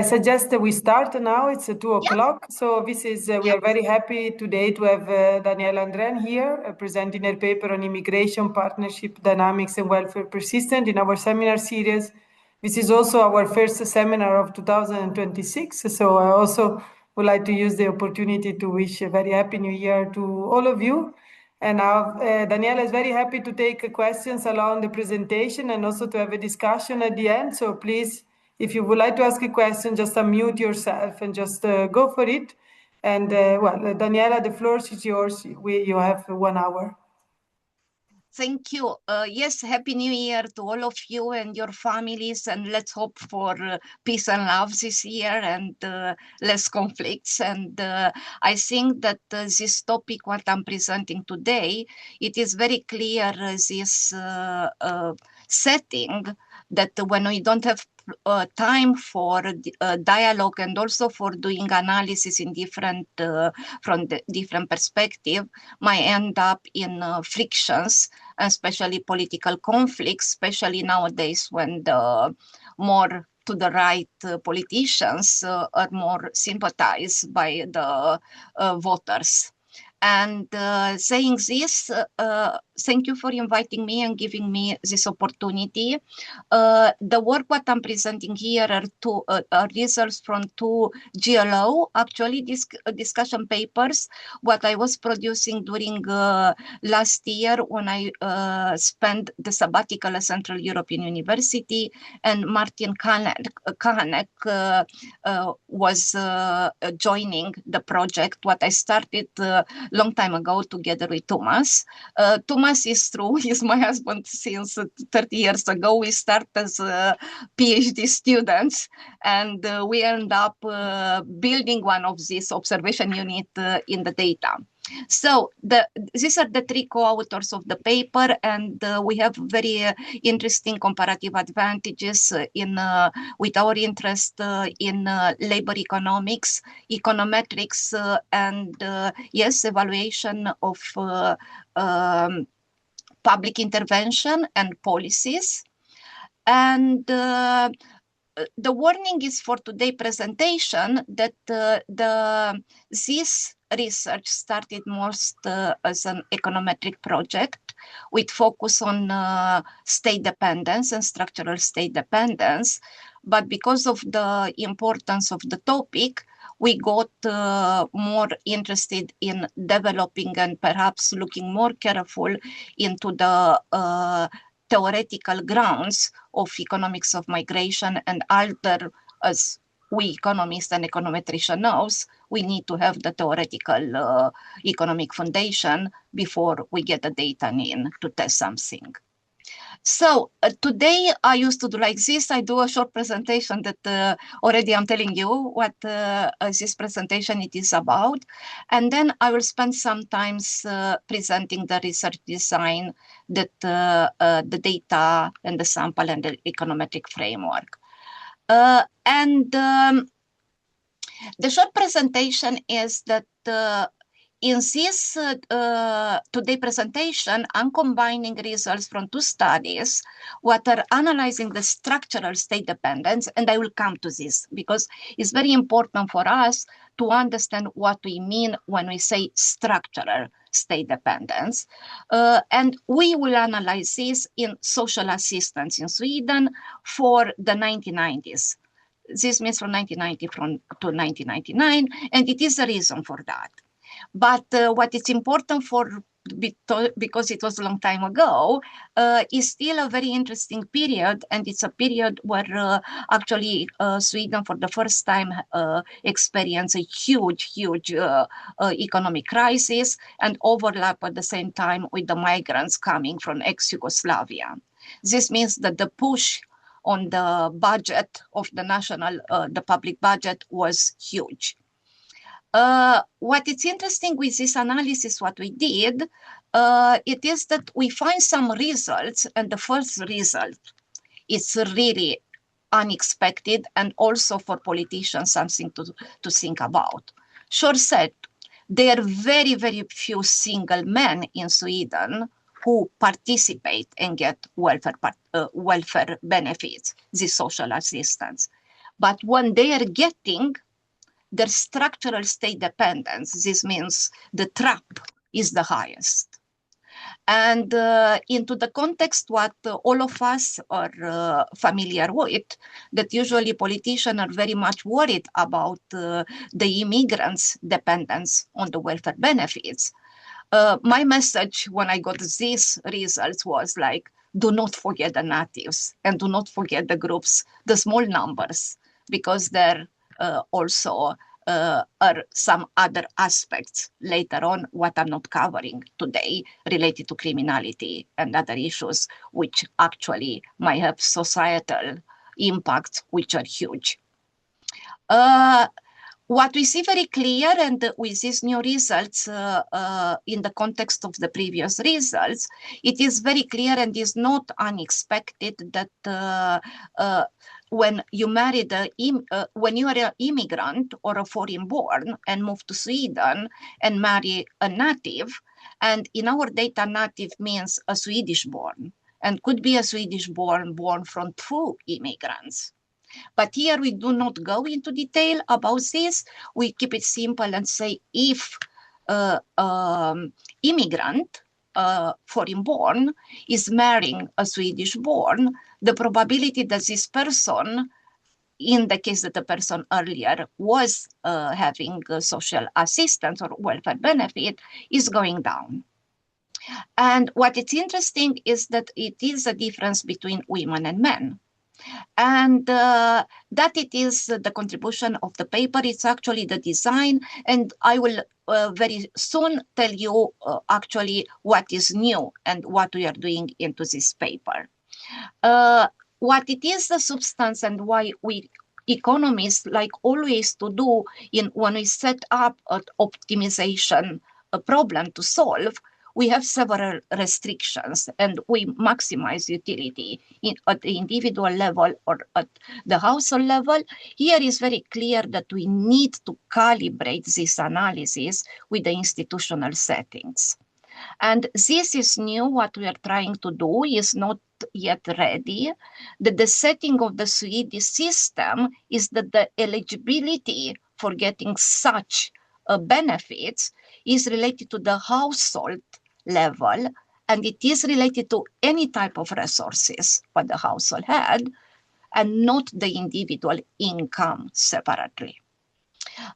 I suggest that we start now. It's 2:00. So this is, we are very happy today to have Daniela Andrén here presenting her paper on immigration, partnership, dynamics, and welfare persistent in our seminar series. This is also our first seminar of 2026. So I also would like to use the opportunity to wish a very happy new year to all of you. And now Daniela is very happy to take questions along the presentation and also to have a discussion at the end. So please, if you would like to ask a question, just unmute yourself and just go for it. And Daniela, the floor is yours. You have 1 hour. Thank you. Yes, Happy New Year to all of you and your families. And let's hope for peace and love this year and less conflicts. And I think that this topic, what I'm presenting today, it is very clear this setting that when we don't have time for dialogue and also for doing analysis in different from the different perspective might end up in frictions, especially political conflicts, especially nowadays when the more to the right politicians are more sympathized by the voters. And saying this, thank you for inviting me and giving me this opportunity. The work what I'm presenting here are results from two GLO, actually discussion papers, what I was producing during last year when I spent the sabbatical at Central European University, and Martin Kahanec was joining the project, what I started long time ago together with Thomas. Thomas is true, he's my husband since 30 years ago. We started as PhD students and we end up building one of these observation unit in the data. So these are the three co-authors of the paper, and we have very interesting comparative advantages in with our interest in labor economics, econometrics, and yes, evaluation of public intervention and policies. And the warning is for today's presentation that this research started most as an econometric project with focus on state dependence and structural state dependence. But because of the importance of the topic, we got more interested in developing and perhaps looking more careful into the theoretical grounds of economics of migration and other, as we economists and econometricians knows, we need to have the theoretical economic foundation before we get the data in to test something. So today I used to do like this. I do a short presentation that already I'm telling you what this presentation it is about. And then I will spend some time presenting the research design, that the data and the sample and the econometric framework. The short presentation is that in this today presentation, I'm combining results from two studies what are analyzing the structural state dependence, and I will come to this because it's very important for us to understand what we mean when we say structural state dependence. And we will analyze this in social assistance in Sweden for the 1990s. This means from 1990 to 1999, and it is a reason for that. But what is important for, because it was a long time ago, is still a very interesting period, and it's a period where actually Sweden for the first time experienced a huge economic crisis and overlap at the same time with the migrants coming from ex-Yugoslavia. This means that the push on the budget of the national, the public budget was huge. What is interesting with this analysis, what we did, it is that we find some results, and the first result is really unexpected and also for politicians something to think about. Short said, there are very, very few single men in Sweden who participate and get welfare benefits, this social assistance. But when they are getting their structural state dependence, this means the trap is the highest. And into the context what all of us are familiar with, that usually politicians are very much worried about the immigrants' dependence on the welfare benefits. My message when I got these results was like, do not forget the natives and do not forget the groups, the small numbers, because there also are some other aspects later on what I'm not covering today related to criminality and other issues which actually might have societal impacts which are huge. What we see very clear, and with these new results in the context of the previous results, it is very clear and is not unexpected that when you when you are an immigrant or a foreign born and move to Sweden and marry a native, and in our data native means a Swedish born and could be a Swedish born from two immigrants. But here we do not go into detail about this. We keep it simple and say if immigrant, foreign born, is marrying a Swedish born, the probability that this person, in the case that the person earlier was having social assistance or welfare benefit, is going down. And what is interesting is that it is a difference between women and men. And that it is the contribution of the paper. It's actually the design, and I will very soon tell you actually what is new and what we are doing into this paper. What it is the substance and why we economists like always to do when we set up an optimization problem to solve, we have several restrictions and we maximize utility at the individual level or at the household level. Here is very clear that we need to calibrate this analysis with the institutional settings. And this is new. What we are trying to do is not yet ready. The setting of the Swedish system is that the eligibility for getting such benefits is related to the household level, and it is related to any type of resources what the household had, and not the individual income separately.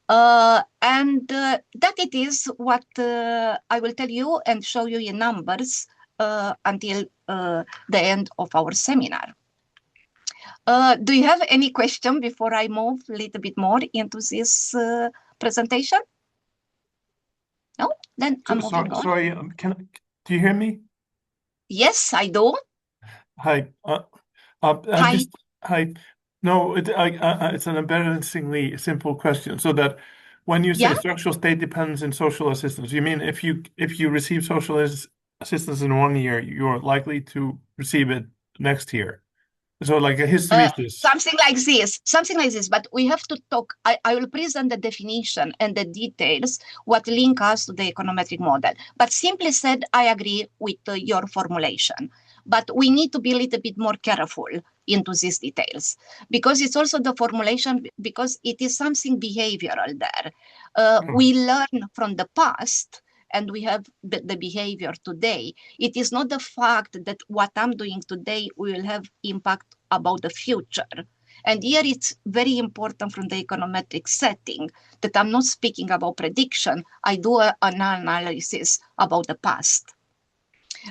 And that it is what I will tell you and show you in numbers until the end of our seminar. Do you have any question before I move a little bit more into this presentation? No? Then I'm moving on. Sorry, do you hear me? Yes, I do. Hi. Hi. Hi. No, it's an embarrassingly simple question. So that when you say structural state dependence in social assistance, you mean if you receive social assistance in 1 year, you're likely to receive it next year? So like a hysteresis. Something like this, but we have to talk. I will present the definition and the details, what link us to the econometric model. But simply said, I agree with your formulation. But we need to be a little bit more careful into these details, because it's also the formulation, because it is something behavioral there. We learn from the past, and we have the behavior today. It is not the fact that what I'm doing today will have impact about the future. And here it's very important from the econometric setting that I'm not speaking about prediction. I do an analysis about the past.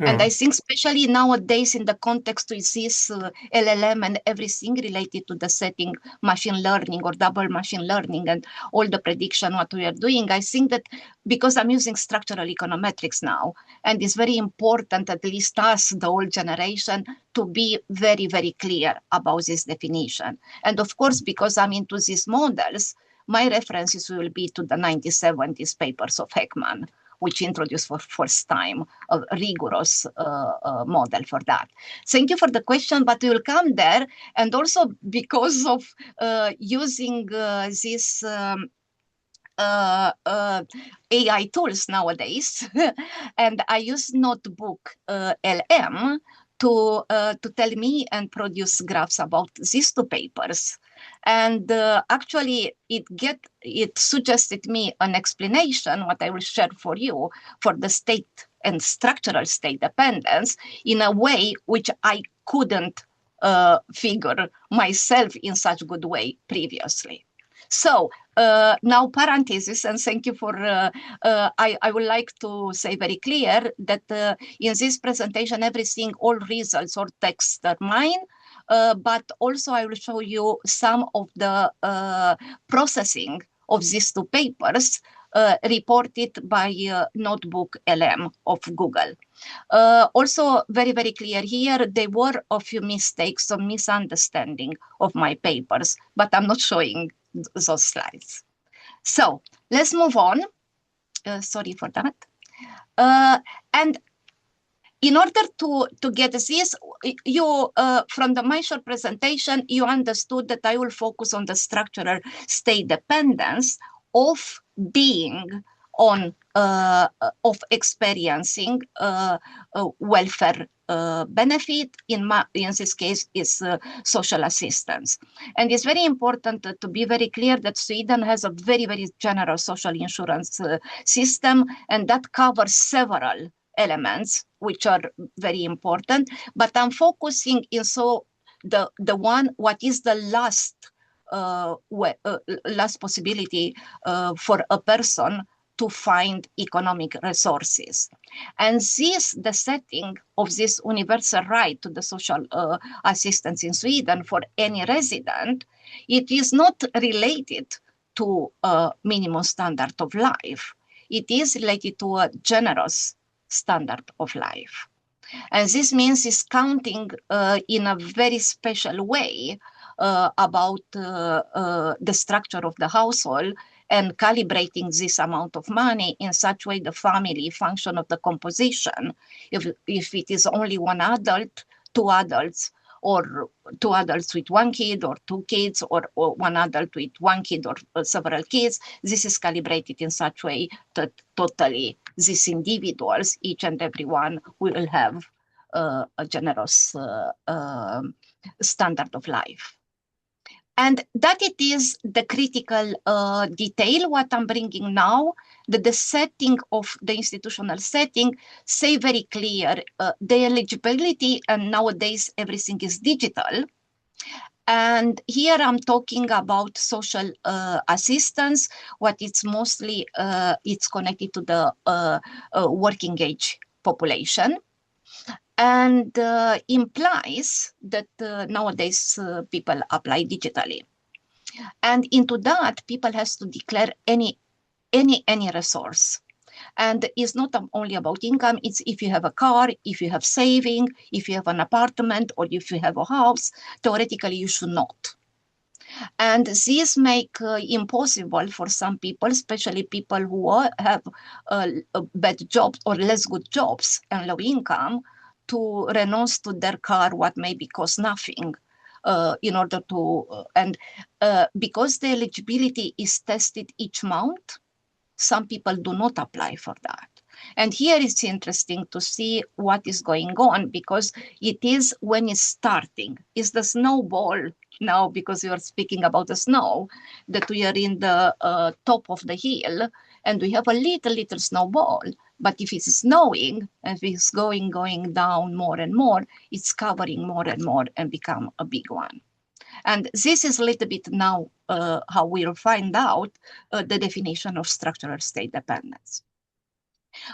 Yeah. And I think especially nowadays in the context with this LLM and everything related to the setting, machine learning or double machine learning and all the prediction what we are doing, I think that because I'm using structural econometrics now, and it's very important, at least us, the old generation, to be very, very clear about this definition. And of course, because I'm into these models, my references will be to the 1970s papers of Heckman, which introduced for first time a rigorous model for that. Thank you for the question, but we will come there. And also because of using this AI tools nowadays, and I use Notebook LM to tell me and produce graphs about these two papers. And actually, it suggested me an explanation, what I will share for you, for the state and structural state dependence in a way which I couldn't figure myself in such a good way previously. So now parenthesis, and thank you for, I would like to say very clear that in this presentation, everything, all results or texts are mine, but also I will show you some of the processing of these two papers reported by Notebook LM of Google. Also very, very clear here, there were a few mistakes or misunderstanding of my papers, but I'm not showing those slides. So let's move on. Sorry for that. And in order to get this, you from my short presentation, you understood that I will focus on the structural state dependence of being on of experiencing welfare benefit. In this case is social assistance. And it's very important to be very clear that Sweden has a very, very generous social insurance system, and that covers several elements which are very important. But I'm focusing in the one what is the last last possibility for a person to find economic resources. And the setting of this universal right to the social assistance in Sweden for any resident, it is not related to a minimum standard of life. It is related to a generous standard of life. And this means it's counting in a very special way about the structure of the household and calibrating this amount of money in such way the family function of the composition. If it is only one adult, two adults, or two adults with one kid, or two kids, or one adult with one kid, or several kids, this is calibrated in such way that totally these individuals, each and every one, will have a generous standard of life. And that it is the critical detail what I'm bringing now, that the setting of the institutional setting say very clear the eligibility, and nowadays everything is digital. And here I'm talking about social assistance, what it's mostly, it's connected to the working age population. And implies that nowadays people apply digitally. And into that, people has to declare any resource. And it's not only about income, it's if you have a car, if you have saving, if you have an apartment, or if you have a house, theoretically you should not. And this make impossible for some people, especially people who have bad jobs or less good jobs and low income, to renounce to their car what maybe cost nothing in order to, because the eligibility is tested each month, some people do not apply for that. And here it's interesting to see what is going on, because it is when it's starting. It's the snowball now, because you are speaking about the snow, that we are in the top of the hill, and we have a little snowball. But if it's snowing, and if it's going down more and more, it's covering more and more and become a big one. And this is a little bit now how we'll find out the definition of structural state dependence.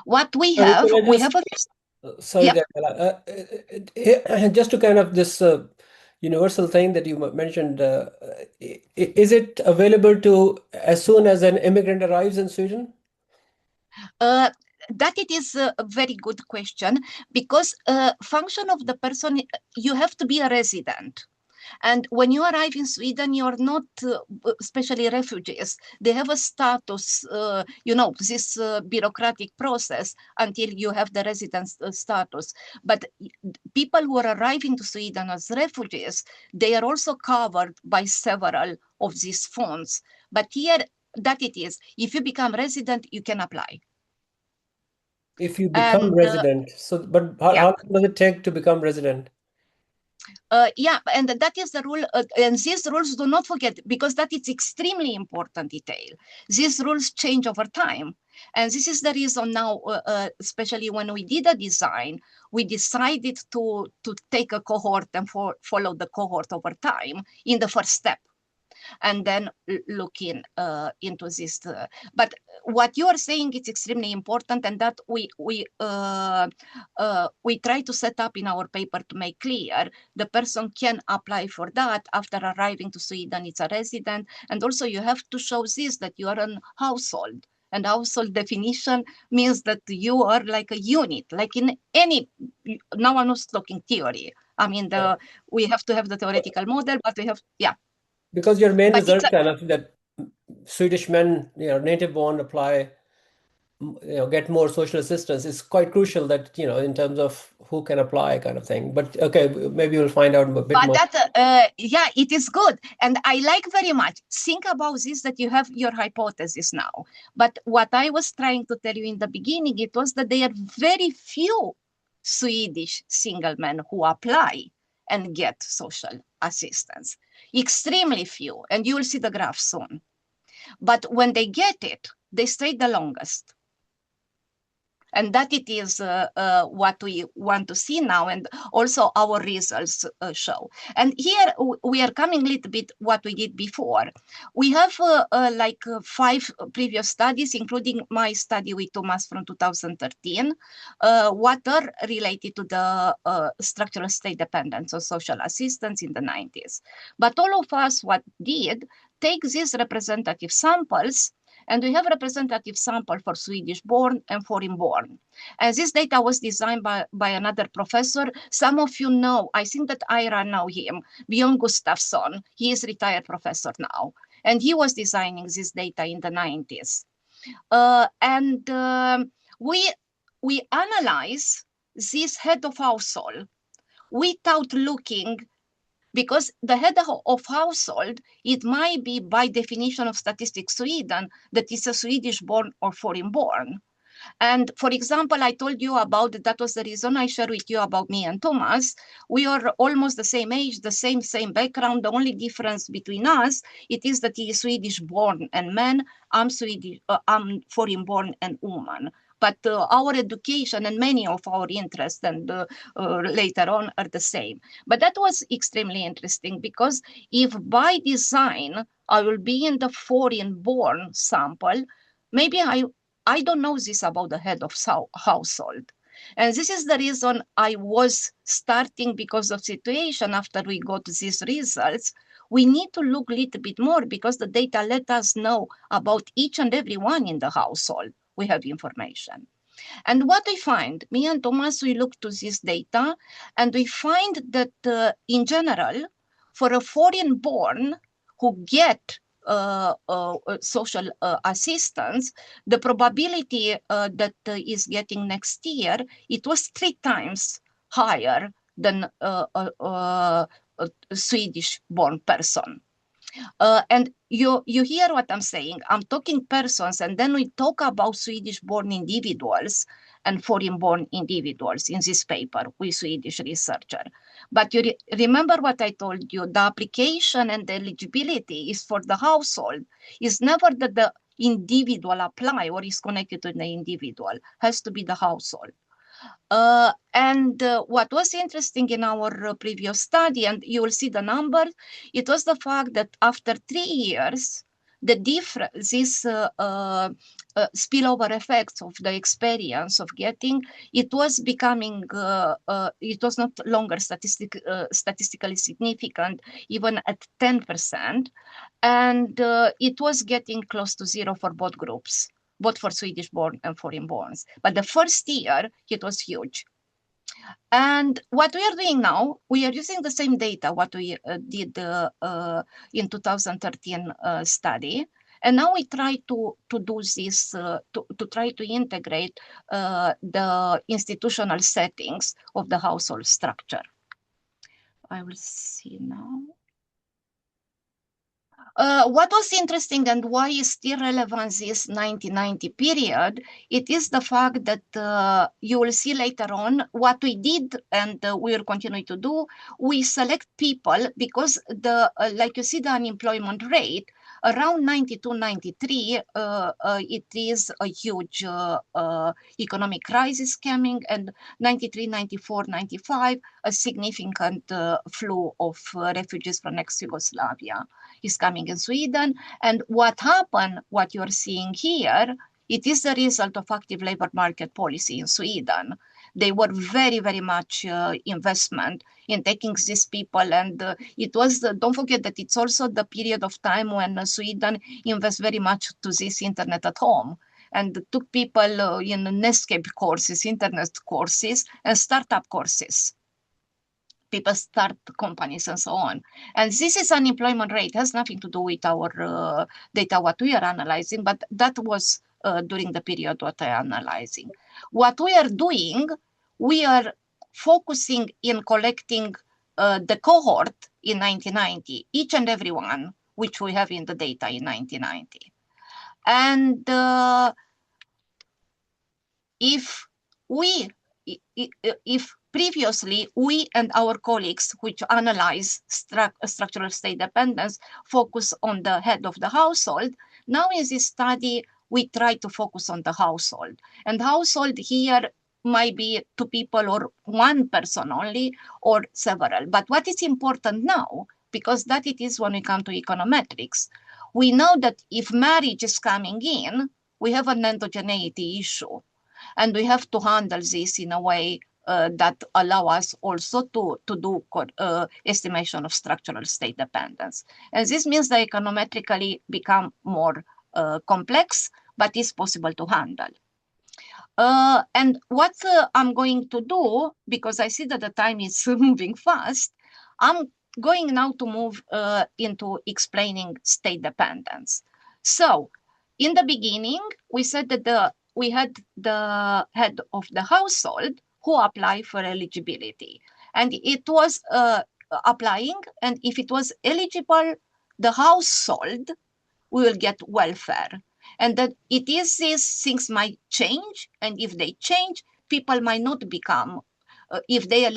What we have, Sorry, yeah. Daniela, just to kind of this universal thing that you mentioned, is it available to as soon as an immigrant arrives in Sweden? That it is a very good question, because function of the person, you have to be a resident. And when you arrive in Sweden, you're not, especially refugees, they have a status, this bureaucratic process until you have the residence status. But people who are arriving to Sweden as refugees, they are also covered by several of these funds. But here, that it is, if you become resident, you can apply. If you become resident, but how long does it take to become resident? Yeah, and that is the rule. And these rules, do not forget, because that is extremely important detail. These rules change over time. And this is the reason now, especially when we did a design, we decided to take a cohort and follow the cohort over time in the first step, and then looking into this. But what you are saying is extremely important, and that we try to set up in our paper to make clear the person can apply for that after arriving to Sweden. It's a resident, and also you have to show this, that you are a household. And household definition means that you are like a unit, like in any, now I'm not talking theory. I mean, we have to have the theoretical model, but we have, yeah. Because your main result kind of that Swedish men, native born apply, get more social assistance is quite crucial, that, in terms of who can apply kind of thing. But okay, maybe we'll find out a bit more. That, yeah, it is good. And I like very much, think about this, that you have your hypothesis now. But what I was trying to tell you in the beginning, it was that there are very few Swedish single men who apply and get social assistance. Extremely few. And you will see the graph soon. But when they get it, they stay the longest. And that it is what we want to see now, and also our results show. And here we are coming a little bit what we did before. We have 5 previous studies, including my study with Thomas from 2013, what are related to the structural state dependence of social assistance in the 90s. But all of us what did, take these representative samples, and we have a representative sample for Swedish-born and foreign-born. And this data was designed by another professor. Some of you know, I think that Ira know him, Björn Gustafsson. He is retired professor now. And he was designing this data in the 90s. We analyze this head of household without looking, because the head of household, it might be by definition of Statistics Sweden that is a Swedish-born or foreign-born. And for example, I told you about, that was the reason I shared with you about me and Thomas. We are almost the same age, the same background. The only difference between us, it is that he is Swedish-born and man, I'm foreign-born and woman. But our education and many of our interests and later on are the same. But that was extremely interesting, because if by design I will be in the foreign-born sample, maybe I don't know this about the head of household. And this is the reason I was starting, because of situation after we got these results. We need to look a little bit more, because the data let us know about each and every one in the household. We have information. And what I find, me and Thomas, we look to this data, and we find that in general, for a foreign-born who get social assistance, the probability that is getting next year, it was 3 times higher than a Swedish-born person. And you hear what I'm saying. I'm talking persons, and then we talk about Swedish-born individuals and foreign-born individuals in this paper with Swedish researcher. But you remember what I told you, the application and the eligibility is for the household. It's never that the individual apply or is connected to the individual, has to be the household. What was interesting in our previous study, and you will see the numbers, it was the fact that after 3 years, the this spillover effects of the experience of getting, it was becoming, it was not longer statistically significant, even at 10%, and it was getting close to 0 for both groups, both for Swedish-born and foreign-borns. But the first year, it was huge. And what we are doing now, we are using the same data, what we did in 2013 study. And now we try to do this, to try to integrate the institutional settings of the household structure. I will see now. What was interesting and why is still relevant this 1990 period, it is the fact that you will see later on what we did and we will continue to do. We select people because like you see the unemployment rate around 92, 93, it is a huge economic crisis coming, and 93, 94, 95, a significant flow of refugees from ex-Yugoslavia is coming in Sweden. And what happened, what you're seeing here, it is the result of active labor market policy in Sweden. They were very, very much investment in taking these people. And it was, don't forget that it's also the period of time when Sweden invests very much to this internet at home and took people in Netscape courses, internet courses, and startup courses. People start companies and so on. And this is unemployment rate, has nothing to do with our data, what we are analyzing, but that was during the period what I am analyzing. What we are doing, we are focusing in collecting the cohort in 1990, each and every one, which we have in the data in 1990. And if previously we and our colleagues which analyze structural state dependence focus on the head of the household, now in this study we try to focus on the household. And household here might be two people or one person only or several. But what is important now, because that it is when we come to econometrics, we know that if marriage is coming in, we have an endogeneity issue. And we have to handle this in a way that allow us also to do estimation of structural state dependence. And this means they econometrically become more complex, but is possible to handle. And what I'm going to do, because I see that the time is moving fast, I'm going now to move into explaining state dependence. So in the beginning, we said that we had the head of the household who applied for eligibility. And it was applying, and if it was eligible, the household will get welfare. And that it is these things might change, and if they change, people might not become, if they are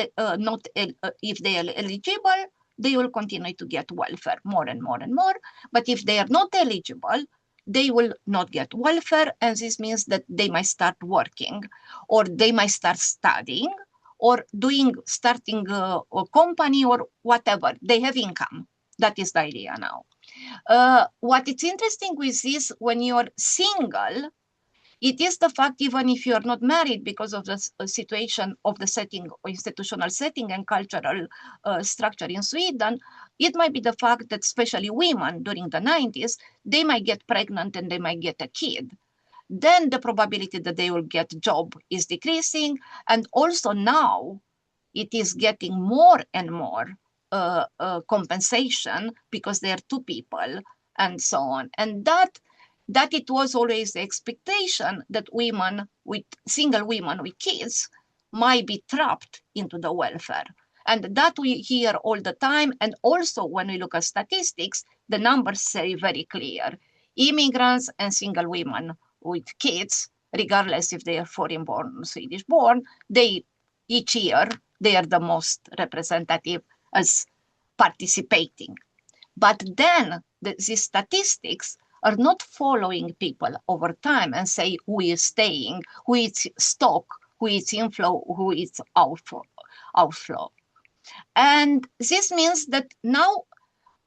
eligible, they will continue to get welfare more and more and more. But if they are not eligible, they will not get welfare, and this means that they might start working, or they might start studying, or starting a company, or whatever. They have income. That is the idea now. What is interesting with this, when you're single, it is the fact, even if you are not married because of the situation of the setting, or institutional setting and cultural structure in Sweden, it might be the fact that especially women during the 90s, they might get pregnant and they might get a kid. Then the probability that they will get a job is decreasing. And also now it is getting more and more compensation because they are two people and so on. And that it was always the expectation that single women with kids might be trapped into the welfare. And that we hear all the time. And also when we look at statistics, the numbers say very clear. Immigrants and single women with kids, regardless if they are foreign born or Swedish born, each year, they are the most representative as participating. But then these statistics are not following people over time and say who is staying, who is stock, who is inflow, who is outflow. And this means that now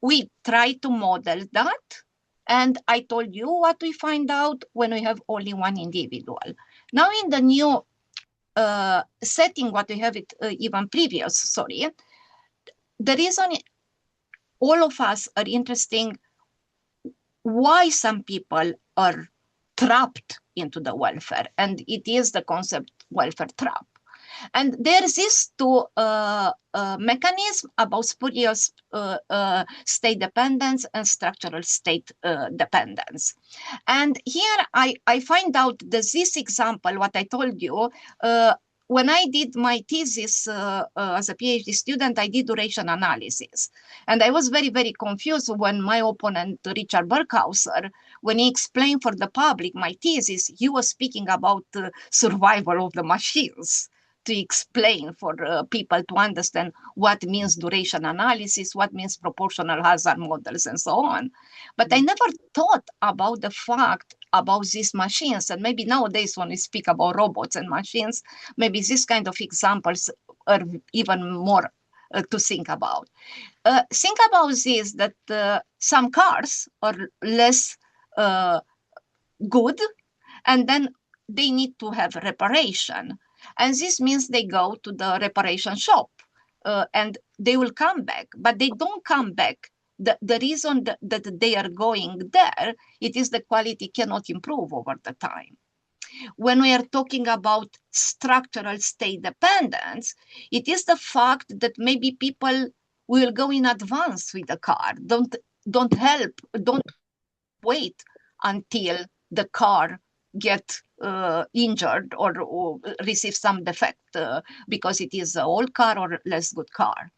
we try to model that. And I told you what we find out when we have only one individual. Now in the new setting, what we have even previous, the reason all of us are interesting why some people are trapped into the welfare, and it is the concept welfare trap. And there is this mechanism about spurious state dependence and structural state dependence. And here I find out that this example, what I told you, when I did my thesis as a PhD student, I did duration analysis. And I was very, very confused when my opponent, Richard Berkhauser, when he explained for the public my thesis, he was speaking about survival of the machines, to explain for people to understand what means duration analysis, what means proportional hazard models, and so on. But I never thought about the fact about these machines. And maybe nowadays when we speak about robots and machines, maybe this kind of examples are even more to think about. Think about this, that some cars are less good, and then they need to have reparation. And this means they go to the reparation shop and they will come back, but they don't come back. The reason that they are going there, it is the quality cannot improve over the time. When we are talking about structural state dependence, it is the fact that maybe people will go in advance with the car, don't wait until the car get injured or receive some defect because it is an old car or less good car.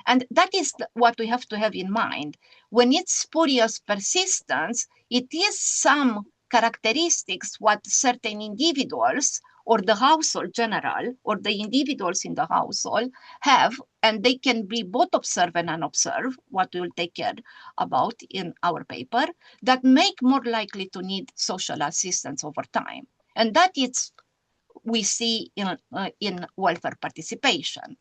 And that is what we have to have in mind. When it's spurious persistence, it is some characteristics what certain individuals or the household general or the individuals in the household have, and they can be both observed and unobserved, what we will take care about in our paper, that make more likely to need social assistance over time. And that is we see in welfare participation.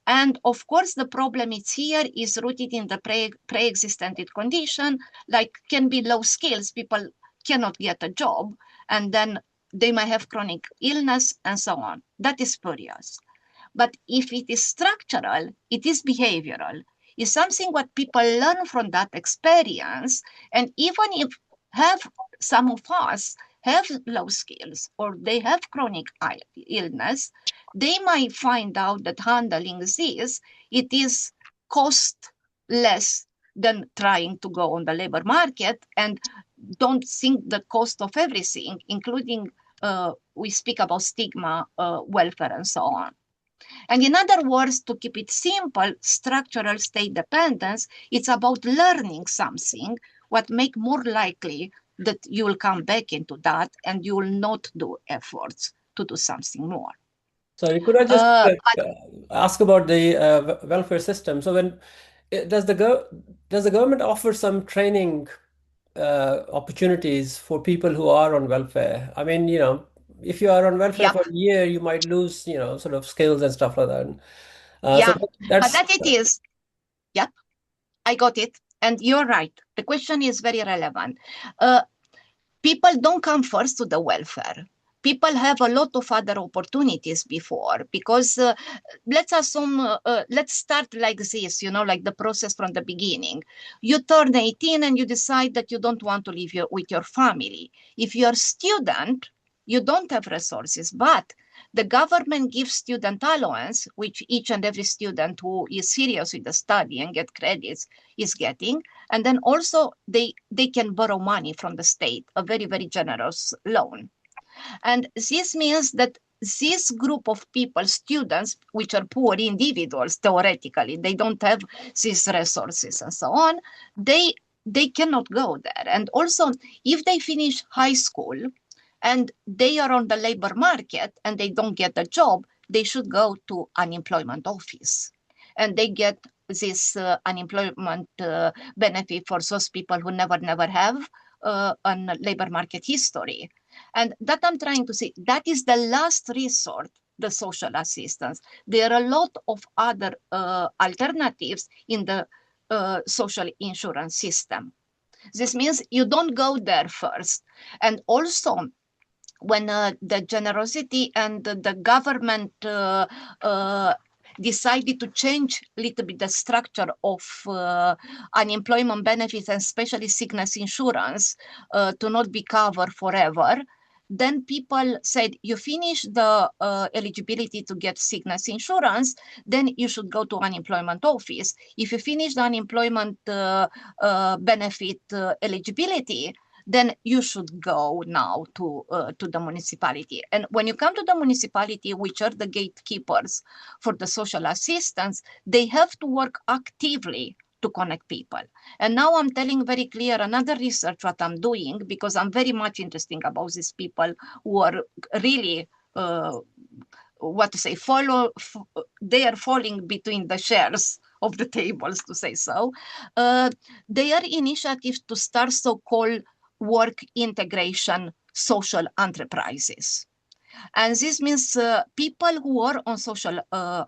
And of course, the problem is here is rooted in the pre-existent condition, like can be low skills, people cannot get a job, and then they might have chronic illness and so on. That is spurious. But if it is structural, it is behavioral. It's something what people learn from that experience. And even if some of us have low skills or they have chronic illness, they might find out that handling this, it is cost less than trying to go on the labor market, and don't think the cost of everything, including we speak about stigma, welfare, and so on. And in other words, to keep it simple, structural state dependence, it's about learning something, what make more likely that you will come back into that and you will not do efforts to do something more. Sorry, could I just ask about the welfare system? So when does the government offer some training opportunities for people who are on welfare? I mean, if you are on welfare for a year, you might lose, sort of skills and stuff like that. So but that it is. Yep, I got it. And you're right. The question is very relevant. People don't come first to the welfare. People have a lot of other opportunities before, because let's assume, let's start like this, like the process from the beginning. You turn 18 and you decide that you don't want to live with your family. If you're a student, you don't have resources, but the government gives student allowance, which each and every student who is serious with the study and get credits is getting. And then also they can borrow money from the state, a very, very generous loan. And this means that this group of people, students, which are poor individuals, theoretically, they don't have these resources and so on, they cannot go there. And also, if they finish high school and they are on the labor market and they don't get a job, they should go to unemployment office. And they get this unemployment benefit for those people who never have a labor market history. And that I'm trying to say, that is the last resort, the social assistance. There are a lot of other alternatives in the social insurance system. This means you don't go there first. And also, when the generosity and the government decided to change a little bit the structure of unemployment benefits and especially sickness insurance to not be covered forever, then people said, you finish the eligibility to get sickness insurance, then you should go to unemployment office. If you finish the unemployment benefit eligibility, then you should go now to the municipality. And when you come to the municipality, which are the gatekeepers for the social assistance, they have to work actively to connect people. And now I'm telling very clear another research what I'm doing, because I'm very much interested about these people who are really, what to say, they are falling between the shares of the tables, to say so. They are initiatives to start so-called work integration social enterprises. And this means people who are on social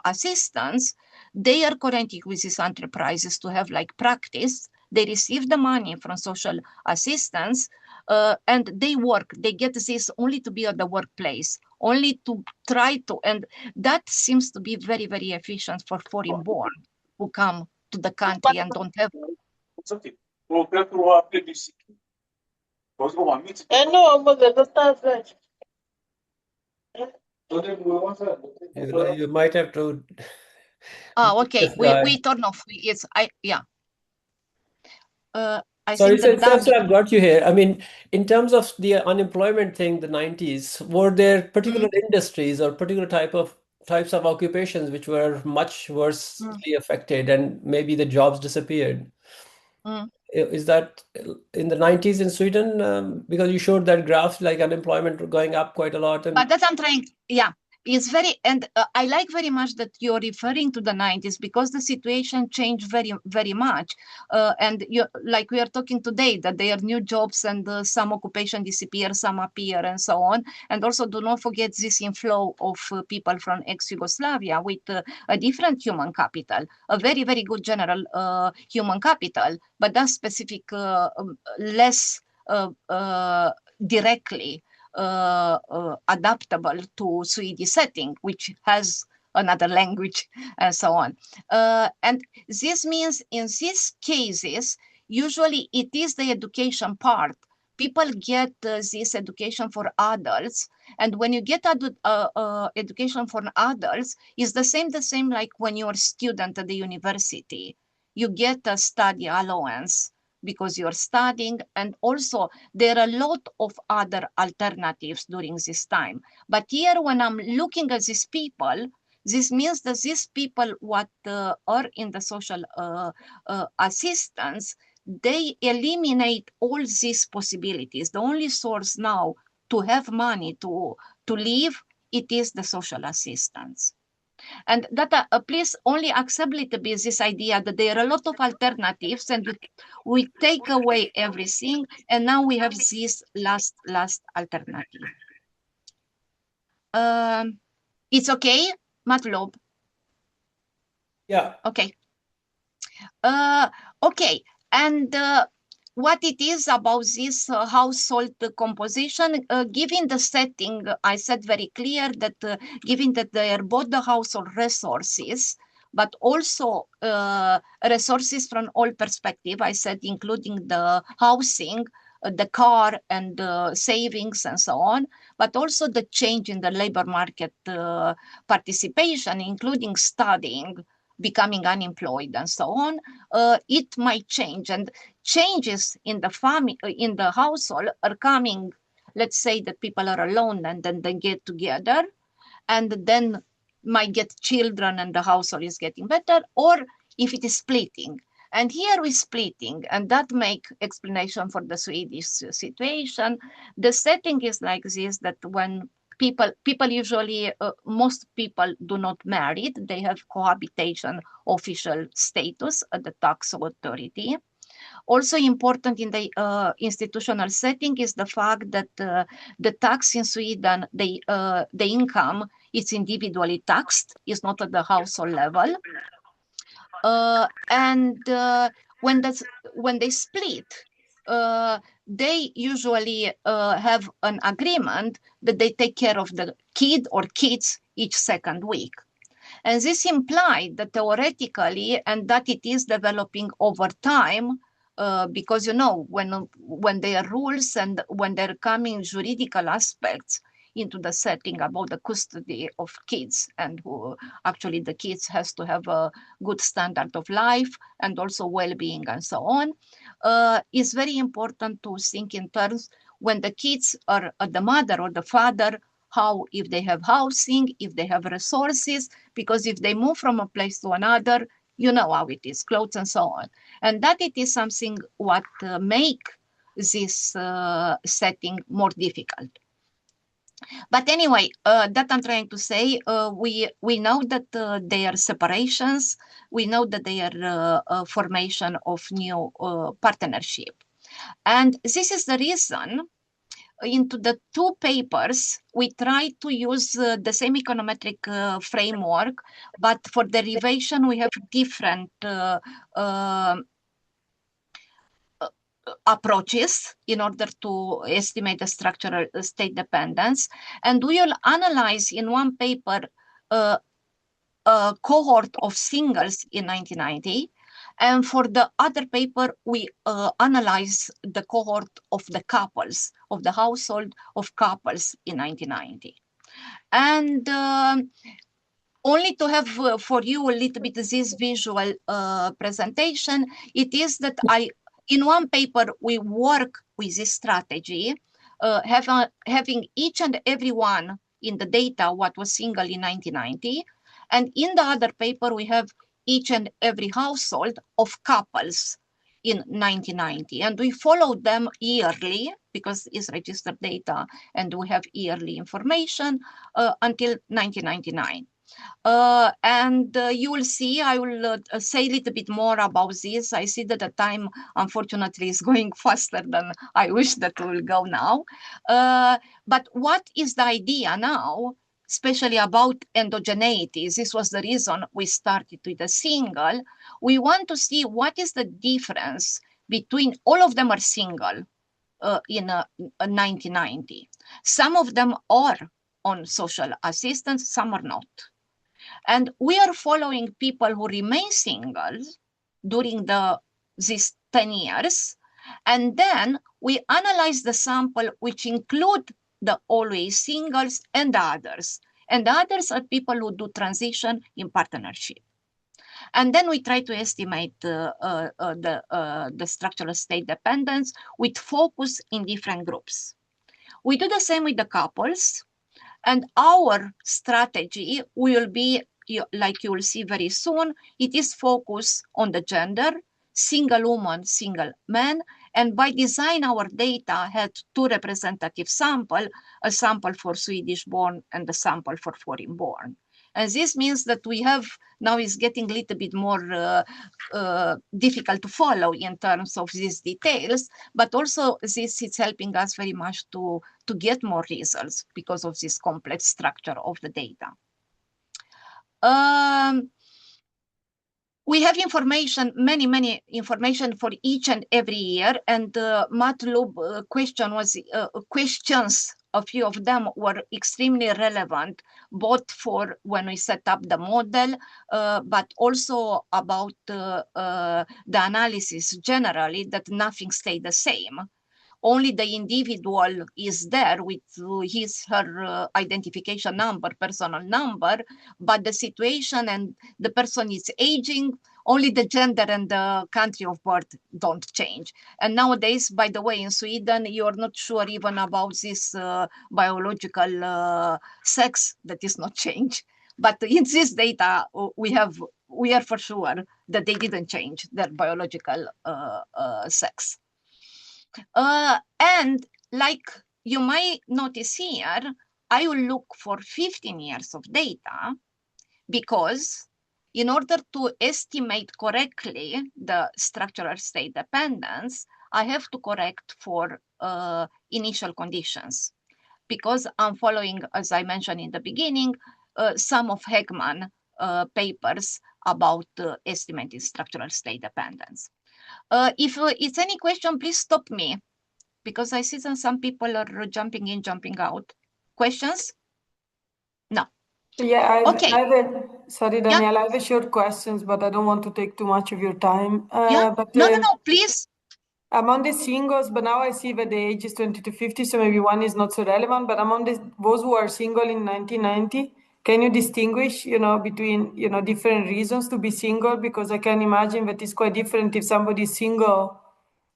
assistance, they are connecting with these enterprises to have like practice. They receive the money from social assistance and they work. They get this only to be at the workplace, only to try to, and that seems to be very, very efficient for foreign born who come to the country and don't have. You might have to. Okay. We turn off. It's yeah. I Sorry, think since I've got you here, I mean, in terms of the unemployment thing, the 90s, were there particular industries or particular types of occupations which were much worsely affected and maybe the jobs disappeared? Is that in the 90s in Sweden? Because you showed that graph, like unemployment going up quite a lot. But that's I'm trying, yeah. It's very, and I like very much that you're referring to the 90s because the situation changed very, very much. And like we are talking today, that there are new jobs and some occupation disappear, some appear and so on. And also do not forget this inflow of people from ex-Yugoslavia with a different human capital, a very, very good general human capital, but that specific less directly adaptable to Swedish setting, which has another language and so on. And this means in these cases, usually it is the education part. People get this education for adults. And when you get education for adults, it's the same like when you're a student at the university. You get a study allowance because you're studying, and also there are a lot of other alternatives during this time. But here, when I'm looking at these people, this means that these people what are in the social assistance, they eliminate all these possibilities. The only source now to have money to live, it is the social assistance. And that please only accept a little bit this idea that there are a lot of alternatives and we take away everything and now we have this last alternative. It's okay, Matlob? Yeah. Okay. Okay, and what it is about this household composition, given the setting, I said very clear that given that they are both the household resources, but also resources from all perspectives, I said including the housing, the car and savings and so on, but also the change in the labor market participation, including studying, becoming unemployed and so on, it might change. And changes in the family, in the household are coming, let's say that people are alone and then they get together and then might get children and the household is getting better, or if it is splitting. And here we're splitting, and that make explanation for the Swedish situation. The setting is like this, that when people usually, most people do not marry, they have cohabitation official status at the tax authority. Also important in the institutional setting is the fact that the tax in Sweden, the income is individually taxed, is not at the household level. And when they split, they usually have an agreement that they take care of the kid or kids each second week. And this implied that theoretically, and that it is developing over time, because, you know, when there are rules and when there are coming juridical aspects, into the setting about the custody of kids, and who actually the kids has to have a good standard of life and also well-being and so on. It's very important to think in terms when the kids are the mother or the father, how, if they have housing, if they have resources, because if they move from a place to another, you know how it is, clothes and so on. And that it is something what make this setting more difficult. But anyway, that I'm trying to say, we know that there are separations, we know that there are formation of new partnership. And this is the reason into the two papers, we try to use the same econometric framework, but for derivation, we have different approaches in order to estimate the structural state dependence. And we will analyze in one paper a cohort of singles in 1990. And for the other paper, we analyze the cohort of the couples, of the household of couples in 1990. And only to have for you a little bit this visual presentation, it is that in one paper, we work with this strategy, having each and every one in the data what was single in 1990. And in the other paper, we have each and every household of couples in 1990. And we follow them yearly because it's registered data and we have yearly information until 1999. You will see, I will say a little bit more about this. I see that the time, unfortunately, is going faster than I wish that we will go now. But what is the idea now, especially about endogeneity? This was the reason we started with the single. We want to see what is the difference between, all of them are single in 1990. Some of them are on social assistance, some are not. And we are following people who remain single during these 10 years. And then we analyze the sample, which include the always singles and the others. And the others are people who do transition in partnership. And then we try to estimate the structural state dependence with focus in different groups. We do the same with the couples. And our strategy will be, like you will see very soon, it is focused on the gender, single woman, single man. And by design, our data had two representative samples, a sample for Swedish born and a sample for foreign born. And this means that we have, now is getting a little bit more difficult to follow in terms of these details, but also this is helping us very much to get more results because of this complex structure of the data. We have information, many information for each and every year, and Matlub questions, a few of them were extremely relevant, both for when we set up the model, but also about the analysis generally, that nothing stayed the same. Only the individual is there with her identification number, personal number, but the situation and the person is aging, only the gender and the country of birth don't change. And nowadays, by the way, in Sweden, you're not sure even about this biological sex that is not changed. But in this data, we are for sure that they didn't change their biological sex. And like you might notice here, I will look for 15 years of data because in order to estimate correctly the structural state dependence, I have to correct for initial conditions because I'm following, as I mentioned in the beginning, some of Hegman papers about estimating structural state dependence. If it's any question, please stop me because I see that some people are jumping in, jumping out. Questions? No. Yeah, Okay. Sorry, Daniela, I have a short questions, but I don't want to take too much of your time. No, please. I'm on the singles, but now I see that the age is 20 to 50, so maybe one is not so relevant, but I'm on those who are single in 1990. Can you distinguish, between, different reasons to be single? Because I can imagine that it's quite different if somebody is single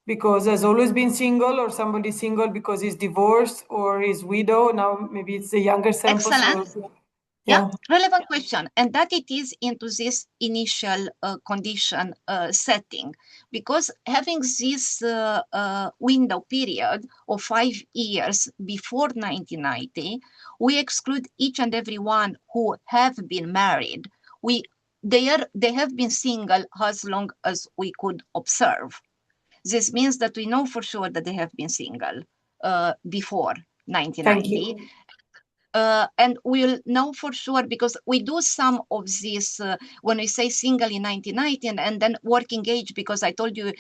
because has always been single, or somebody single because he's divorced or is widow. Now maybe it's a younger sample. Excellent. So, yeah, relevant question. And that it is into this initial condition setting, because having this window period of 5 years before 1990, we exclude each and every one who have been married. They have been single as long as we could observe. This means that we know for sure that they have been single before 1990. Thank you. And we'll know for sure because we do some of this when we say single in 1990 and then working age, because I told you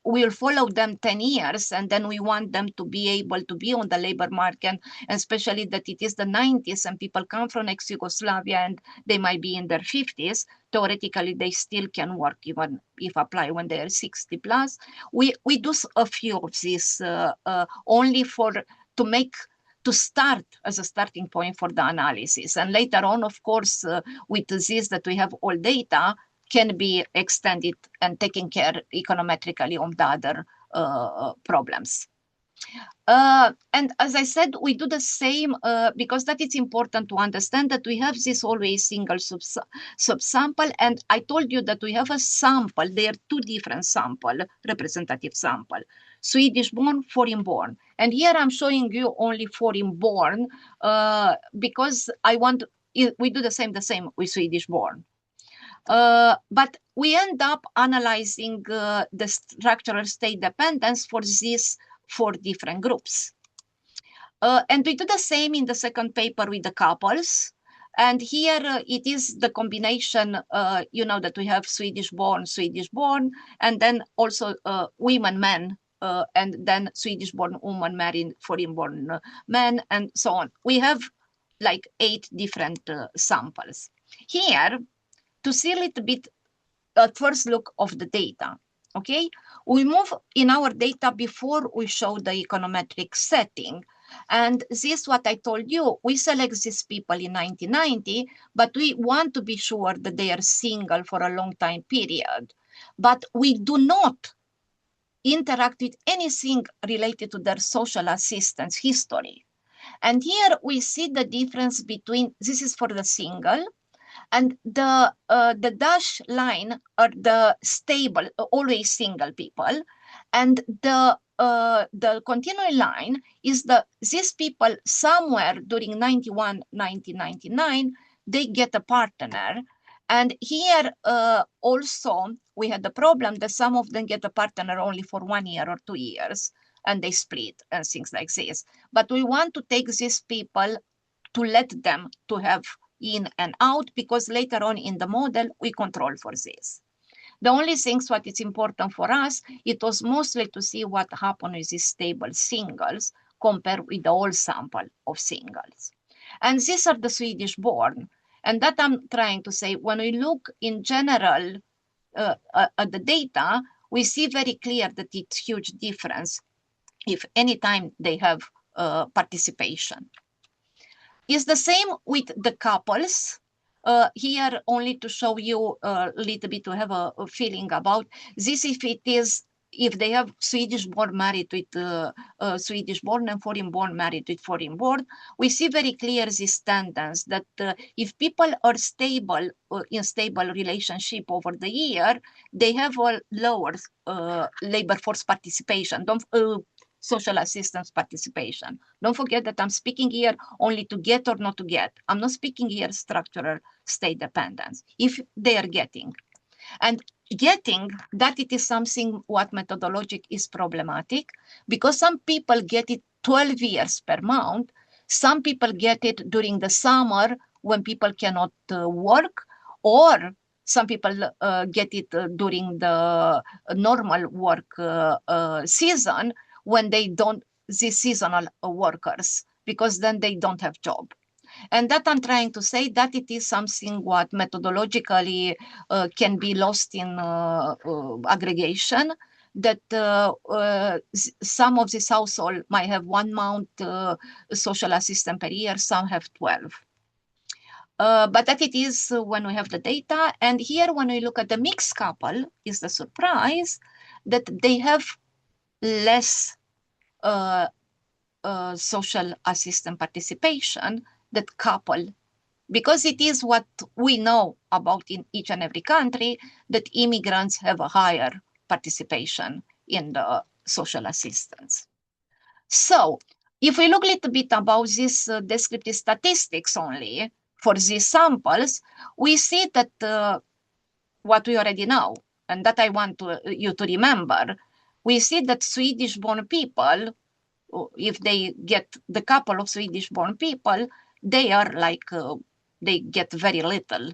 we'll follow them 10 years and then we want them to be able to be on the labor market, and especially that it is the 90s and people come from ex-Yugoslavia and they might be in their 50s. Theoretically, they still can work even if apply when they're 60 plus. We do a few of these only to start as a starting point for the analysis. And later on, of course, with this that we have all data can be extended and taken care econometrically of the other problems. And as I said, we do the same because that it's important to understand that we have this always single subsample. And I told you that we have a sample. There are two different representative sample. Swedish born, foreign born. And here I'm showing you only foreign born because we do the same with Swedish born. But we end up analyzing the structural state dependence for these 4 different groups. And we do the same in the second paper with the couples. And here it is the combination, that we have Swedish born, and then also women, men, and then Swedish born woman married foreign born men, and so on. We have like 8 different samples. Here, to see a little bit at first look of the data, okay? We move in our data before we show the econometric setting. And this is what I told you. We select these people in 1990, but we want to be sure that they are single for a long time period. But we do not interact with anything related to their social assistance history. And here we see the difference between, this is for the single, and the dash line are the stable, always single people, and the continuing line is these people somewhere during 91, 1999, they get a partner. And here also we had the problem that some of them get a partner only for 1 year or 2 years, and they split and things like this. But we want to take these people to let them to have in and out, because later on in the model, we control for this. The only things what is important for us, it was mostly to see what happened with these stable singles compared with the whole sample of singles. And these are the Swedish born. And that I'm trying to say, when we look in general at the data, we see very clear that it's huge difference if any time they have participation. It's the same with the couples. Here only to show you a little bit to have a feeling about this. If they have Swedish born married with Swedish born and foreign born married with foreign born, we see very clear this tendency that if people are stable in stable relationship over the year, they have a lower labor force participation. Social assistance participation. Don't forget that I'm speaking here only to get or not to get. I'm not speaking here structural state dependence, if they are getting. And getting, that it is something what methodologic is problematic, because some people get it 12 years per month. Some people get it during the summer when people cannot work, or some people get it during the normal work season, when they don't, these seasonal workers, because then they don't have job. And that I'm trying to say that it is something what methodologically can be lost in aggregation, that some of this household might have 1 month social assistance per year, some have 12. But that it is when we have the data. And here, when we look at the mixed couple, is the surprise that they have less social assistance participation, that couple, because it is what we know about in each and every country, that immigrants have a higher participation in the social assistance. So if we look a little bit about this descriptive statistics only for these samples, we see that what we already know, and that I want you to remember, we see that Swedish-born people, if they get the couple of Swedish-born people, they are like, they get very little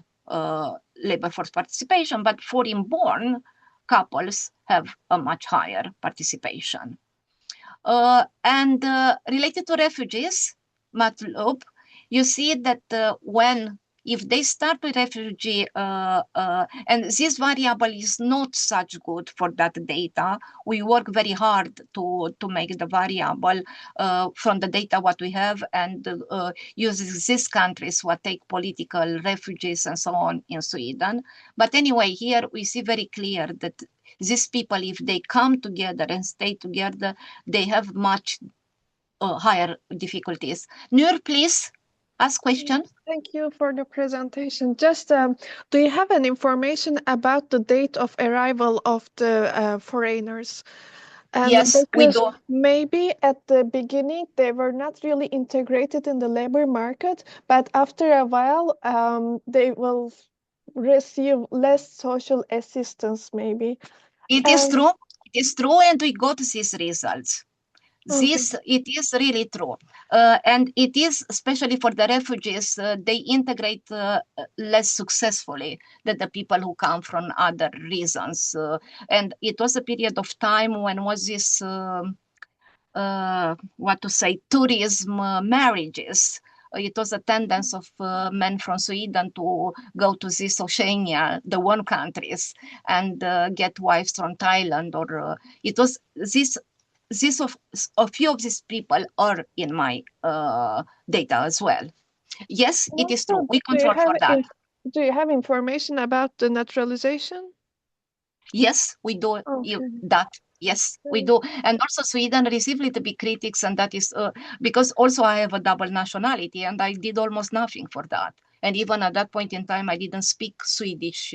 labor force participation, but foreign-born couples have a much higher participation. And related to refugees, Matlub, you see that if they start with refugee, and this variable is not such good for that data. We work very hard to make the variable from the data what we have, and use these countries what take political refugees and so on in Sweden. But anyway, here we see very clear that these people, if they come together and stay together, they have much higher difficulties. Nur, please ask question. Thank you for the presentation. Just do you have any information about the date of arrival of the foreigners? And yes, we do. Maybe at the beginning they were not really integrated in the labor market, but after a while they will receive less social assistance maybe. It is true. It is true, and we got these results. It is really true. And it is, especially for the refugees, they integrate less successfully than the people who come from other reasons. And it was a period of time when was this, tourism marriages. It was a tendency of men from Sweden to go to this Oceania, the one countries, and get wives from Thailand, or it was this. A few of these people are in my data as well. Yes, it is true. We control for that. Do you have information about the naturalization? Yes, we do that. Yes, we do. And also Sweden received a little bit critics, and that is because also I have a double nationality, and I did almost nothing for that. And even at that point in time, I didn't speak Swedish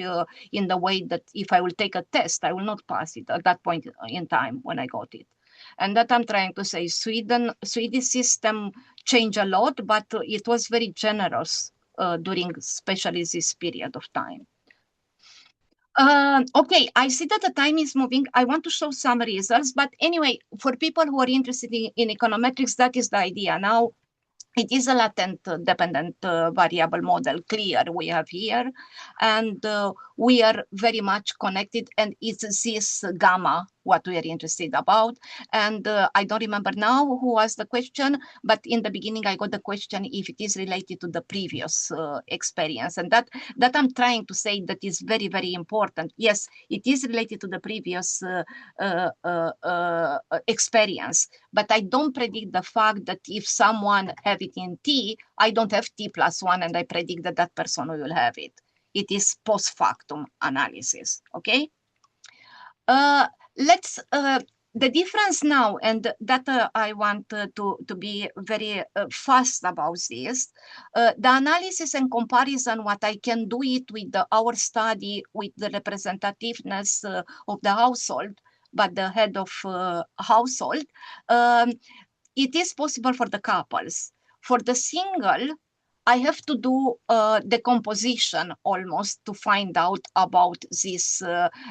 in the way that if I will take a test, I will not pass it at that point in time when I got it. And that I'm trying to say, Swedish system changed a lot, but it was very generous during especially this period of time. Okay, I see that the time is moving. I want to show some results, but anyway, for people who are interested in econometrics, that is the idea. Now, it is a latent dependent variable model, clear we have here, and we are very much connected, and it's this gamma what we are interested about. And I don't remember now who asked the question, but in the beginning I got the question if it is related to the previous experience, and that I'm trying to say that is very, very important. Yes, it is related to the previous experience, but I don't predict the fact that if someone have it in T, I don't have T+1, and I predict that that person will have it. It is post factum analysis, okay? Let's, the difference now, and that I want to be very fast about this, the analysis and comparison, what I can do it with our study with the representativeness of the household, but the head of household, it is possible for the couples. For the single, I have to do the composition almost to find out about this.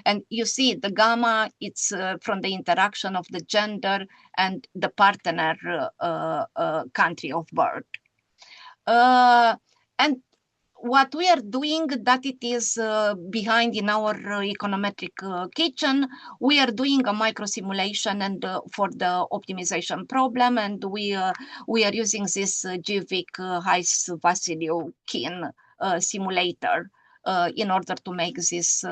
And you see the gamma, it's from the interaction of the gender and the partner country of birth. And what we are doing, that it is behind in our econometric kitchen, we are doing a micro simulation and for the optimization problem, and we are using this GVIC Heiss-Vasiliu-Kin simulator in order to make this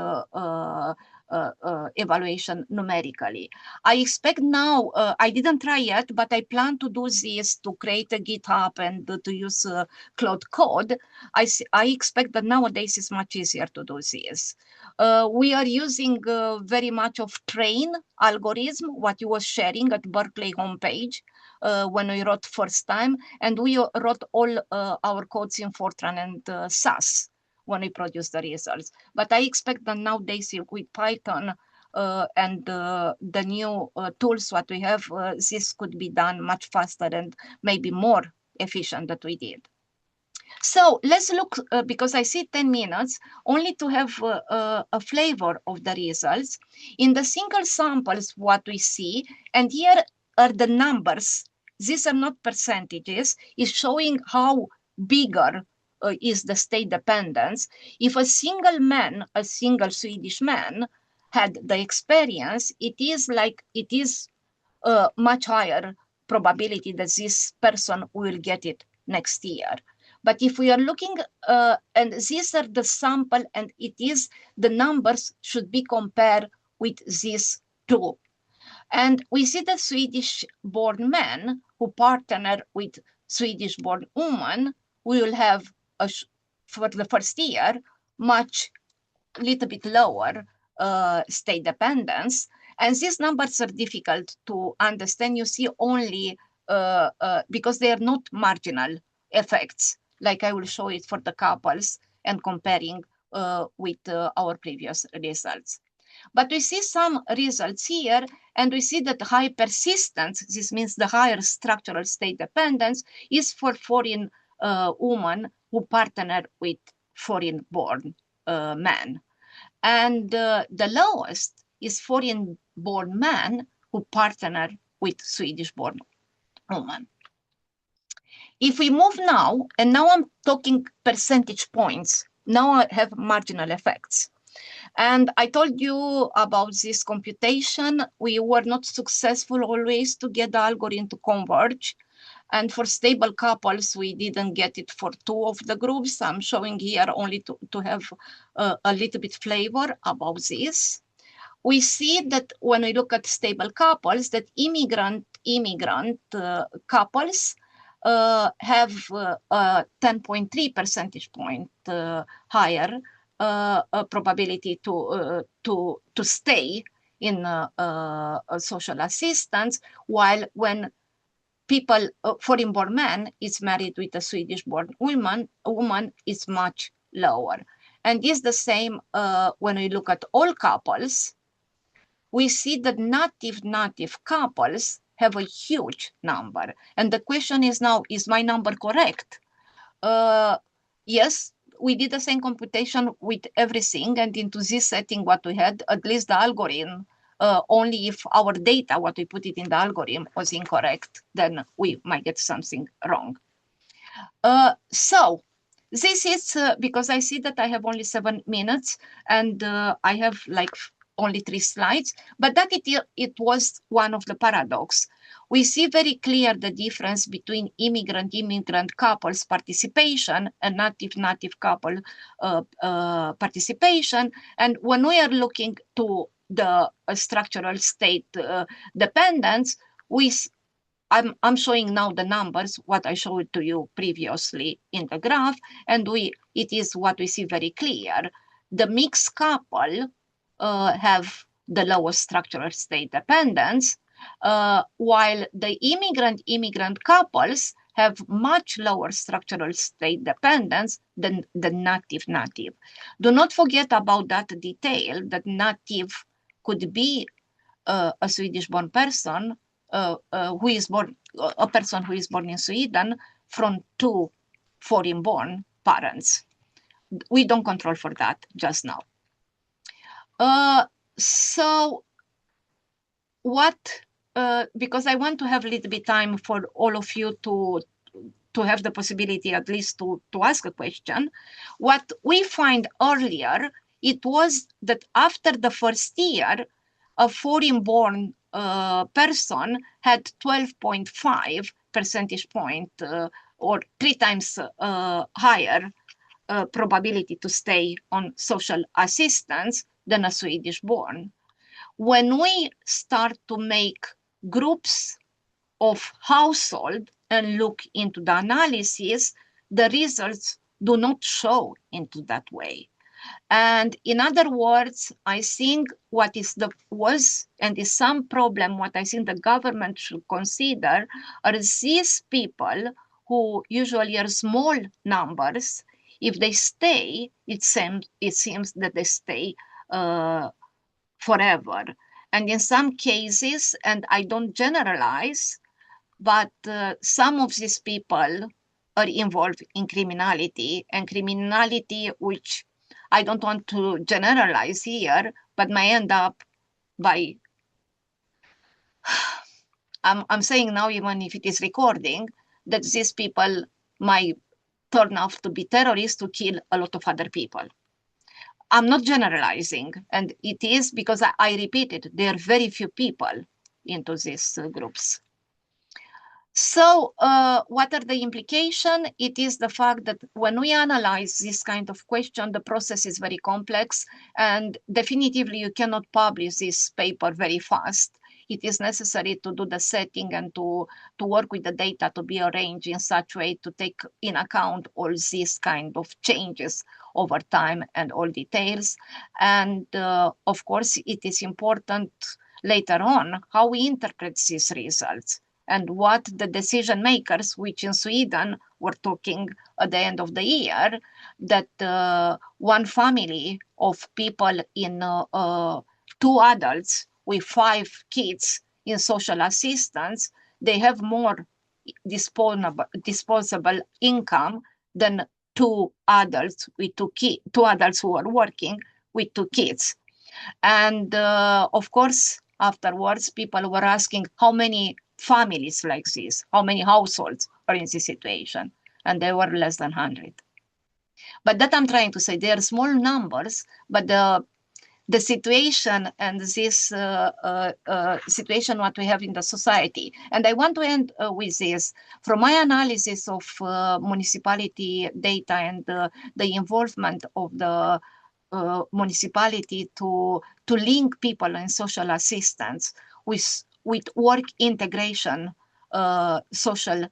evaluation numerically. I expect now, I didn't try yet, but I plan to do this, to create a GitHub and to use Cloud Code. I expect that nowadays it's much easier to do this. We are using very much of train algorithm, what you was sharing at Berkeley homepage when we wrote first time, and we wrote all our codes in Fortran and SAS when we produce the results. But I expect that nowadays with Python and the new tools what we have, this could be done much faster and maybe more efficient than we did. So let's look, because I see 10 minutes, only to have a flavor of the results. In the single samples, what we see, and here are the numbers. These are not percentages, it's showing how bigger is the state dependence. If a single man, a single Swedish man, had the experience, it is much higher probability that this person will get it next year. But if we are looking, and these are the sample, and it is the numbers should be compared with these two. And we see the Swedish-born man who partner with Swedish-born woman, we will have, for the first year, little bit lower state dependence. And these numbers are difficult to understand. You see only, because they are not marginal effects, like I will show it for the couples and comparing with our previous results. But we see some results here, and we see that high persistence, this means the higher structural state dependence, is for foreign women who partner with foreign-born men. And the lowest is foreign-born man who partner with Swedish-born woman. If we move now, and now I'm talking percentage points, now I have marginal effects. And I told you about this computation. We were not successful always to get the algorithm to converge. And for stable couples, we didn't get it for 2 of the groups. I'm showing here only to have a little bit flavor about this. We see that when we look at stable couples, that immigrant couples have 10.3 percentage point higher probability to stay in social assistance, while when people, foreign-born man is married with a Swedish-born woman is much lower. And it's the same when we look at all couples. We see that native couples have a huge number. And the question is now, is my number correct? Yes, we did the same computation with everything, and into this setting what we had, at least the algorithm, only if our data, what we put it in the algorithm, was incorrect, then we might get something wrong. So this is because I see that I have only 7 minutes, and I have like only 3 slides, but that it was one of the paradox. We see very clear the difference between immigrant couples participation and native couple participation. And when we are looking to the structural state dependence, I'm showing now the numbers, what I showed to you previously in the graph, and it is what we see very clear. The mixed couple have the lowest structural state dependence, while the immigrant couples have much lower structural state dependence than the native. Do not forget about that detail, that native could be a Swedish-born person who is born in Sweden from 2 foreign-born parents. We don't control for that just now. So what, because I want to have a little bit time for all of you to have the possibility at least to ask a question. What we find earlier, it was that after the first year, a foreign-born person had 12.5 percentage point or 3 times higher probability to stay on social assistance than a Swedish born. When we start to make groups of household and look into the analysis, the results do not show into that way. And in other words, I think what is some problem, what I think the government should consider are these people who usually are small numbers. If they stay, it seems that they stay forever. And in some cases, and I don't generalize, but some of these people are involved in criminality, and criminality which I don't want to generalize here, but may end up by, I'm saying now, even if it is recording, that these people might turn out to be terrorists to kill a lot of other people. I'm not generalizing, and it is because I repeat it, there are very few people into these groups. So what are the implications? It is the fact that when we analyze this kind of question, the process is very complex, and definitively you cannot publish this paper very fast. It is necessary to do the setting and to work with the data to be arranged in such a way to take in account all these kind of changes over time and all details. And of course, it is important later on how we interpret these results and what the decision makers, which in Sweden were talking at the end of the year, that one family of people in 2 adults with 5 kids in social assistance, they have more disposable income than 2 adults with 2 adults who are working with 2 kids. And of course, afterwards, people were asking how many families like this, how many households are in this situation, and there were less than 100. But that I'm trying to say, they are small numbers, but the situation and this situation what we have in the society. And I want to end with this. From my analysis of municipality data and the involvement of the municipality to link people in social assistance with work integration social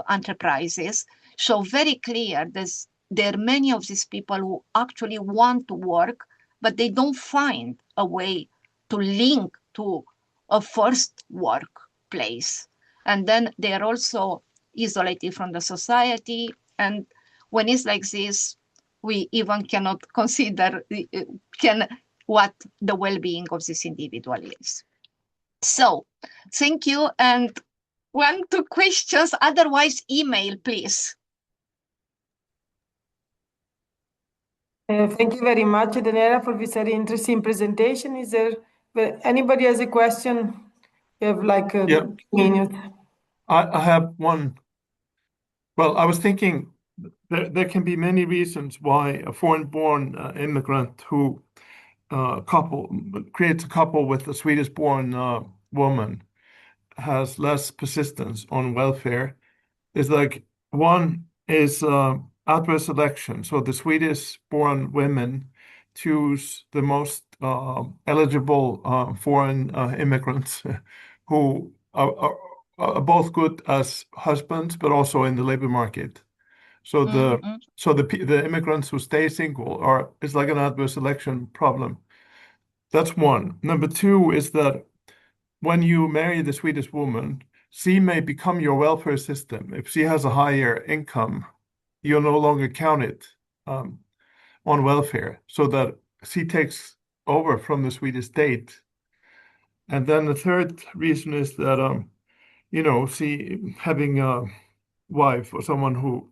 enterprises, show very clear that there are many of these people who actually want to work, but they don't find a way to link to a first workplace. And then they are also isolated from the society. And when it's like this, we even cannot consider what the well-being of this individual is. So, thank you. And 1-2 questions, otherwise email, please. Thank you very much, Daniela, for this very interesting presentation. Is there anybody has a question? You have like a minute. I have one. Well, I was thinking there can be many reasons why a foreign-born immigrant who creates a couple with a Swedish-born woman has less persistence on welfare. Is like one is adverse selection. So the Swedish-born women choose the most eligible foreign immigrants who are both good as husbands, but also in the labor market. So the immigrants who stay single is like an adverse selection problem. That's one. Number 2 is that when you marry the Swedish woman, she may become your welfare system. If she has a higher income, you'll no longer count it on welfare, so that she takes over from the Swedish state. And then the third reason is that she having a wife or someone who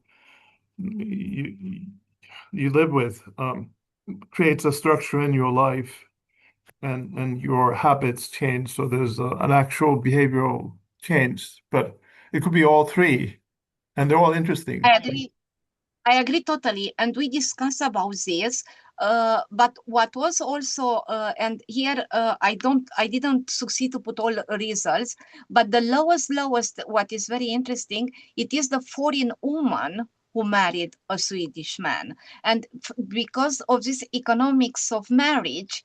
you live with creates a structure in your life, and your habits change. So there's an actual behavioral change, but it could be all 3, and they're all interesting. I agree totally, and we discussed about this. But what was also, and here I didn't succeed to put all results, but the lowest, what is very interesting, it is the foreign woman who married a Swedish man. And because of this economics of marriage,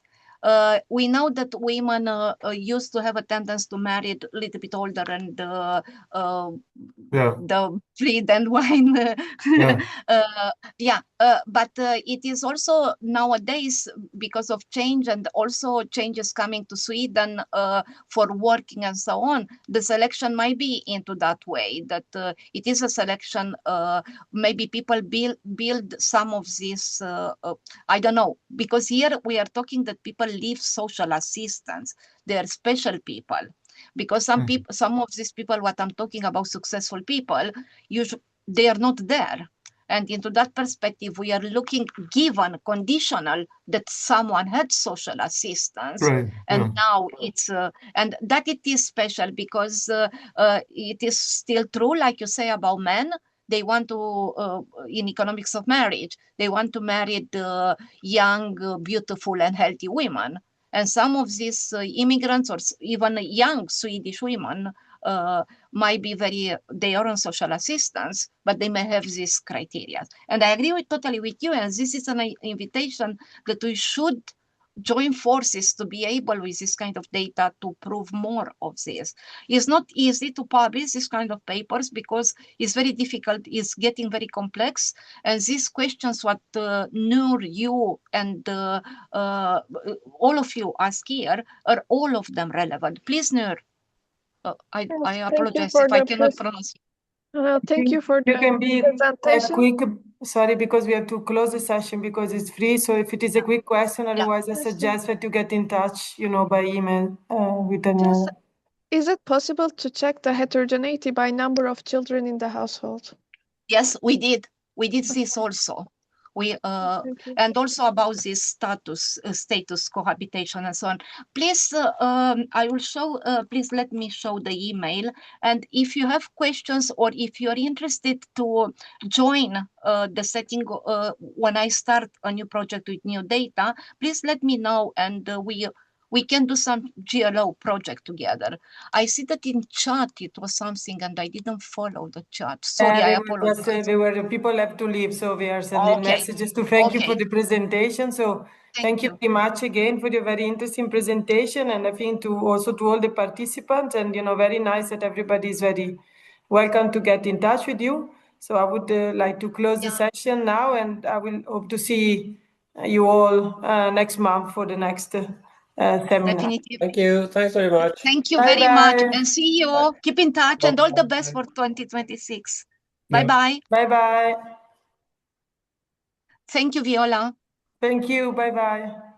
we know that women used to have a tendency to marry a little bit older and the bread and wine. But it is also nowadays, because of change and also changes coming to Sweden for working and so on, the selection might be into that way, that it is a selection. Maybe people build some of this, I don't know, because here we are talking that people leave social assistance. They are special people, because some people, some of these people, what I'm talking about, successful people, usually they are not there. And into that perspective, we are looking, given conditional that someone had social assistance, and now it's and that it is special because it is still true, like you say, about men. They want to, in economics of marriage, they want to marry the young, beautiful, and healthy women. And some of these immigrants, or even young Swedish women, might be they are on social assistance, but they may have these criteria. And I agree totally with you. And this is an invitation that we should join forces to be able, with this kind of data, to prove more of this. It's not easy to publish this kind of papers because it's very difficult, it's getting very complex. And these questions, what Noor, you, and all of you ask here, are all of them relevant. Please, Noor. I apologize if I cannot pronounce. Thank you for the presentation. Quick, sorry, because we have to close the session because it's free. So if it is a quick question, otherwise I suggest that you get in touch, by email with Daniela. Is it possible to check the heterogeneity by number of children in the household? Yes, we did. We did this also. We and also about this status cohabitation and so on. Please, I will show. Please let me show the email. And if you have questions, or if you are interested to join the setting when I start a new project with new data, please let me know, and we can do some GLO project together. I see that in chat it was something, and I didn't follow the chat. Sorry, I apologize. People have to leave, so we are sending messages to thank you for the presentation. So thank you very much again for your very interesting presentation, and I think also to all the participants, and very nice that everybody is very welcome to get in touch with you. So I would like to close the session now, and I will hope to see you all next month for the next seminar. Definitively. Thank you. Thanks very much. Thank you very much, and see you. Keep in touch, and all the best for 2026. Bye-bye. Bye-bye. Thank you, Viola. Thank you. Bye-bye.